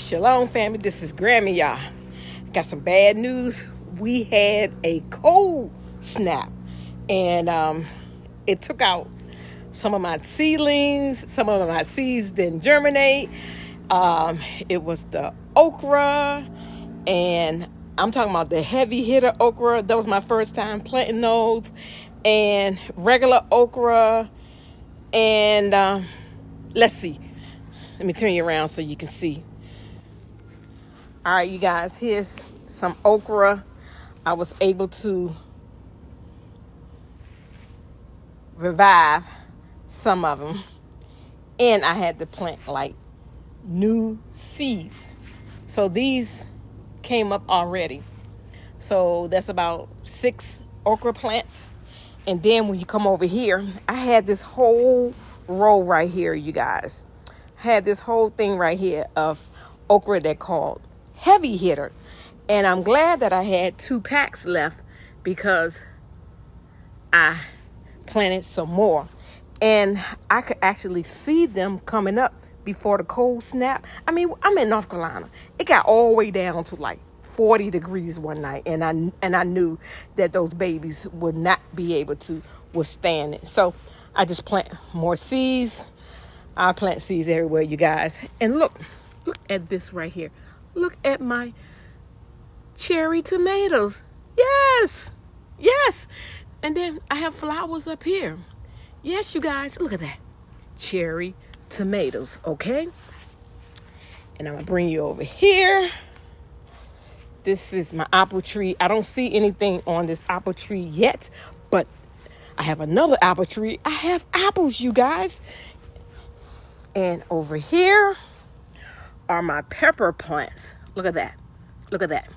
Shalom, family. This is Grammy Yah. Got some bad news. We had a cold snap, and it took out some of my seedlings. Some of my seeds didn't germinate. It was the okra, and I'm talking about the heavy hitter okra. That was my first time planting those, and regular okra, and let's see. Let me turn you around so you can see. All right, you guys, here's some okra. I was able to revive some of them, and I had to plant like new seeds. So these came up already. So that's about 6 okra plants. And then when you come over here, I had this whole row right here, you guys. I had this whole thing right here of okra that called heavy hitter, and I'm glad that I had 2 packs left because I planted some more, and I could actually see them coming up before the cold snap. I mean, I'm in North Carolina. It got all the way down to like 40 degrees one night, and I knew that those babies would not be able to withstand it. So I just plant more seeds. I plant seeds everywhere, you guys. And look at this right here. Look at my cherry tomatoes. Yes. And then I have flowers up here. Yes, you guys, look at that. Cherry tomatoes, okay? And I'm going to bring you over here. This is my apple tree. I don't see anything on this apple tree yet, but I have another apple tree. I have apples, you guys. And over here are my pepper plants. Look at that.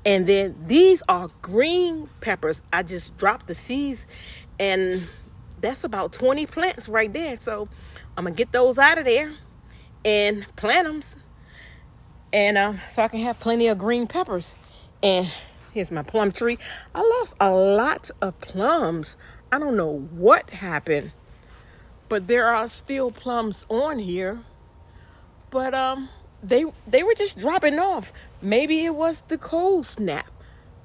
And then these are green peppers. I just dropped the seeds, and that's about 20 plants right there. So I'm going to get those out of there and plant them. And so I can have plenty of green peppers. And here's my plum tree. I lost a lot of plums. I don't know what happened, but there are still plums on here. But they were just dropping off. Maybe it was the cold snap.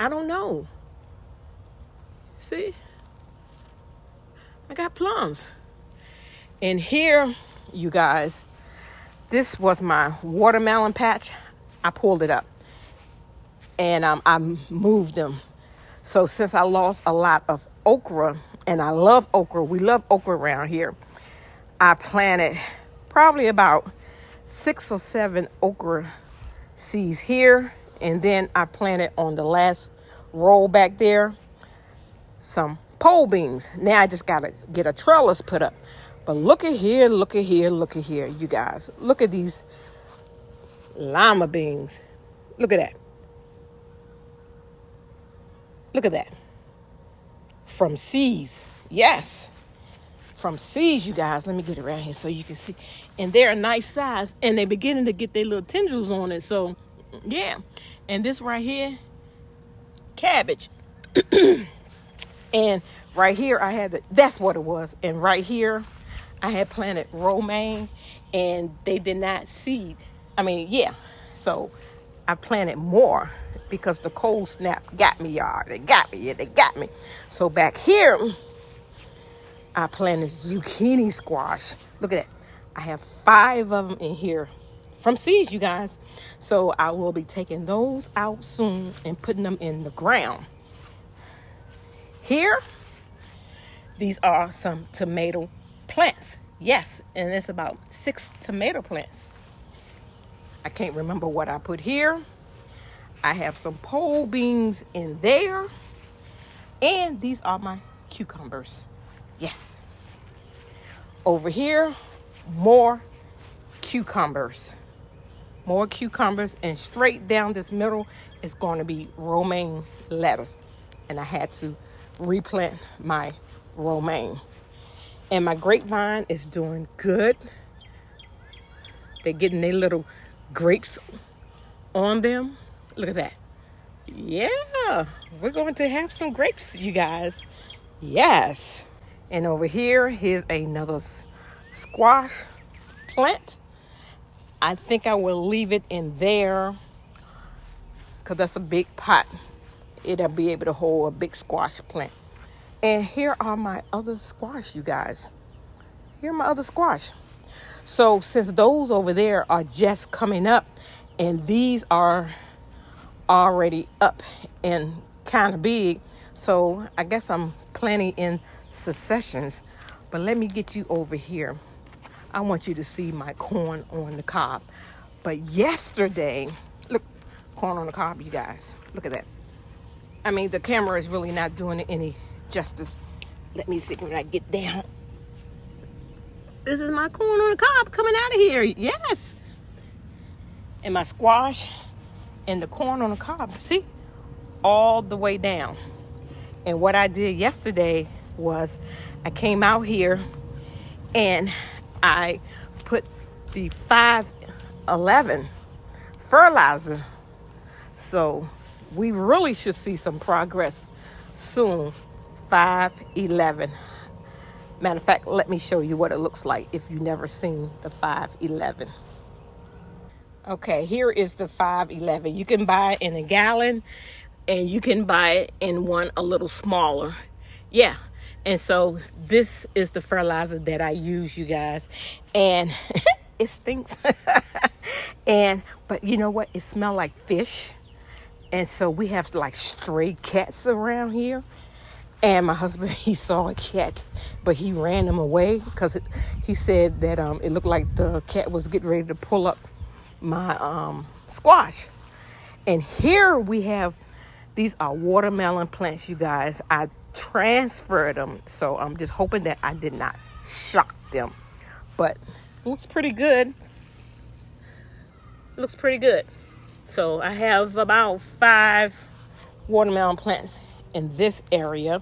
I don't know. See? I got plums. And here, you guys, this was my watermelon patch. I pulled it up, and I moved them. So since I lost a lot of okra, and I love okra, we love okra around here, I planted probably about 6 or 7 okra seeds here, and then I planted on the last row back there some pole beans. Now I just gotta get a trellis put up. But look at here, you guys. Look at these lima beans. Look at that. From seeds. Yes. From seeds, you guys. Let me get around here so you can see. And they're a nice size, and they're beginning to get their little tendrils on it. So, yeah. And this right here, cabbage. And right here, that's what it was. And right here, I had planted romaine, and they did not seed. I mean, yeah. So I planted more because the cold snap got me, y'all. They got me. So back here, I planted zucchini squash. Look at that. I have 5 of them in here from seeds, you guys. So I will be taking those out soon and putting them in the ground. Here, these are some tomato plants. Yes, and it's about 6 tomato plants. I can't remember what I put here. I have some pole beans in there. And these are my cucumbers. Yes. Over here, more cucumbers. And straight down this middle is going to be romaine lettuce. And I had to replant my romaine. And my grapevine is doing good. They're getting their little grapes on them. Look at that. Yeah, we're going to have some grapes, you guys. Yes. And over here's another squash plant. I think I will leave it in there because that's a big pot. It'll be able to hold a big squash plant. And here are my other squash, you guys. Here are my other squash. So since those over there are just coming up and these are already up and kind of big, so I guess I'm planting in successions. But let me get you over here. I want you to see my corn on the cob. But yesterday, look, corn on the cob, you guys. Look at that. I mean, the camera is really not doing it any justice. Let me see when I get down. This is my corn on the cob coming out of here. Yes. And my squash and the corn on the cob. See? All the way down. And what I did yesterday was I came out here and I put the 511 fertilizer. So we really should see some progress soon. 511. Matter of fact, let me show you what it looks like if you've never seen the 511. Okay, here is the 511. You can buy it in a gallon and you can buy it in one a little smaller. Yeah. And so this is the fertilizer that I use, you guys. And it stinks. But you know what? It smells like fish. And so we have like stray cats around here. And my husband, he saw a cat, but he ran them away because he said that it looked like the cat was getting ready to pull up my squash. And here we have, these are watermelon plants, you guys. I transferred them, so I'm just hoping that I did not shock them. But it looks pretty good. It looks pretty good. So I have about 5 watermelon plants in this area.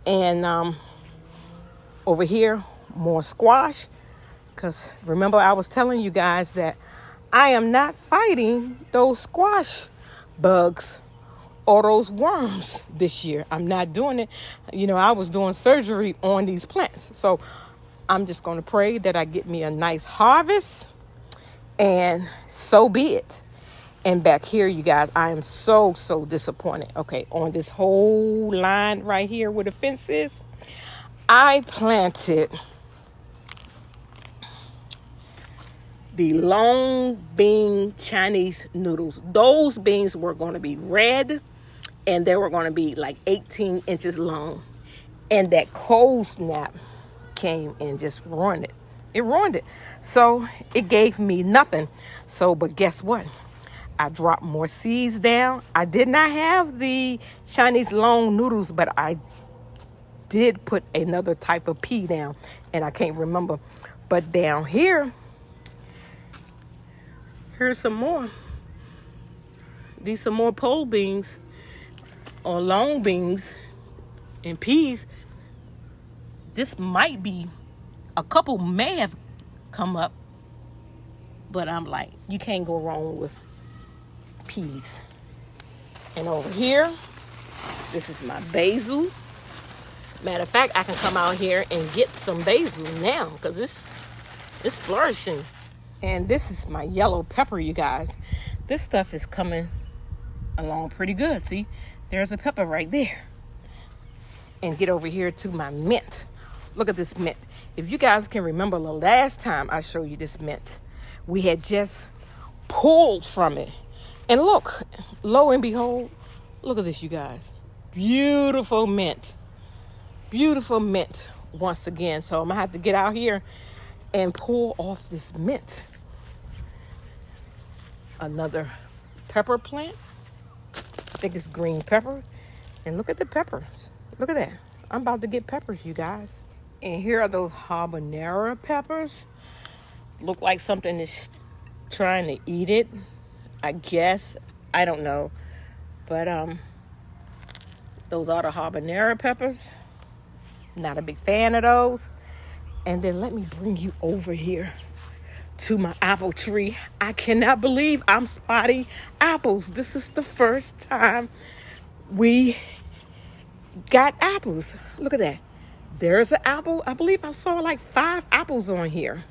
And over here, more squash. Because remember, I was telling you guys that I am not fighting those squash bugs or those worms this year. I'm not doing it. You know, I was doing surgery on these plants. So I'm just going to pray that I get me a nice harvest. And so be it. And back here, you guys, I am so disappointed. Okay, on this whole line right here where the fence is, I planted the long bean Chinese noodles. Those beans were going to be red and they were going to be like 18 inches long. And that cold snap came and just ruined it. It ruined it. So it gave me nothing. So, but guess what? I dropped more seeds down. I did not have the Chinese long noodles, but I did put another type of pea down, and I can't remember. But down here, here's some more. These some more pole beans or long beans and peas. This might be, a couple may have come up, but I'm like, you can't go wrong with peas. And over here, this is my basil. Matter of fact, I can come out here and get some basil now because it's flourishing. And this is my yellow pepper, you guys. This stuff is coming along pretty good. See, there's a pepper right there. And get over here to my mint. Look at this mint. If you guys can remember the last time I showed you this mint, we had just pulled from it. And look, lo and behold, look at this, you guys. Beautiful mint. Beautiful mint once again. So I'm going to have to get out here and pull off this mint. Another pepper plant. I think it's green pepper. And look at the peppers. Look at that. I'm about to get peppers, you guys. And here are those habanero peppers. Look like something is trying to eat it. I guess. I don't know. But those are the habanero peppers. Not a big fan of those. And then let me bring you over here to my apple tree. I cannot believe I'm spotting apples. This is the first time we got apples. Look at that. There's an apple. I believe I saw like 5 apples on here.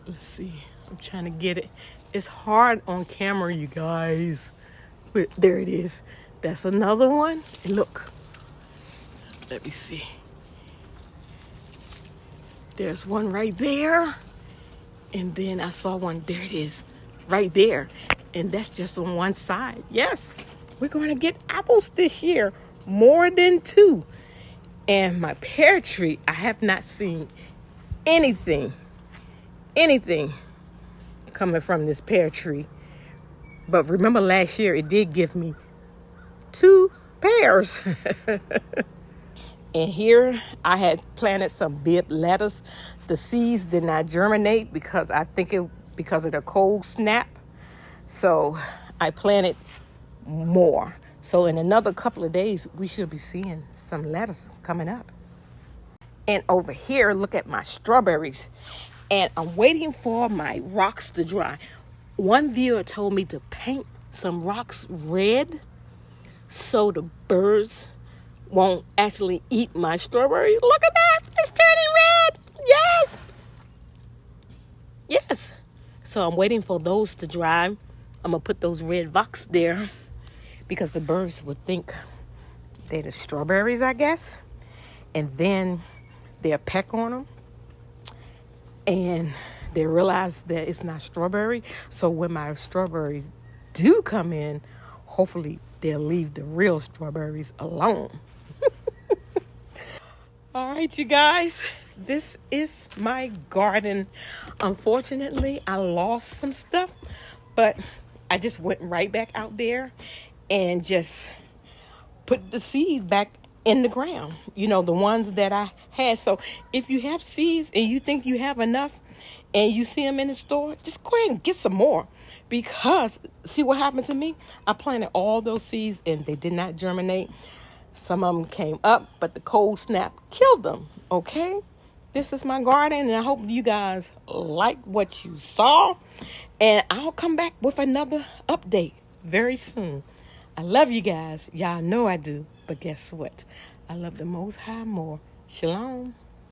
Let's see. I'm trying to get it. It's hard on camera, you guys. But there it is. That's another one. And look. Let me see. There's one right there. And then I saw one. There it is. Right there. And that's just on one side. Yes. We're going to get apples this year. More than 2. And my pear tree, I have not seen anything coming from this pear tree. But remember last year, it did give me 2 pears. And here I had planted some bib lettuce. The seeds did not germinate because because of the cold snap. So I planted more. So in another couple of days, we should be seeing some lettuce coming up. And over here, look at my strawberries. And I'm waiting for my rocks to dry. One viewer told me to paint some rocks red so the birds won't actually eat my strawberry. Look at that. It's turning red. Yes. Yes. So I'm waiting for those to dry. I'm going to put those red rocks there because the birds would think they're the strawberries, I guess. And then they'll peck on them. And they realize that it's not strawberry. So when my strawberries do come in, hopefully they'll leave the real strawberries alone. All right, you guys, this is my garden. Unfortunately, I lost some stuff, but I just went right back out there and just put the seeds back in the ground, the ones that I had. So if you have seeds and you think you have enough and you see them in the store, just go ahead and get some more, because see what happened to me? I planted all those seeds and they did not germinate. Some of them came up, but the cold snap killed them, okay? This is my garden, and I hope you guys like what you saw. And I'll come back with another update very soon. I love you guys. Y'all know I do. But guess what? I love the Most High more. Shalom.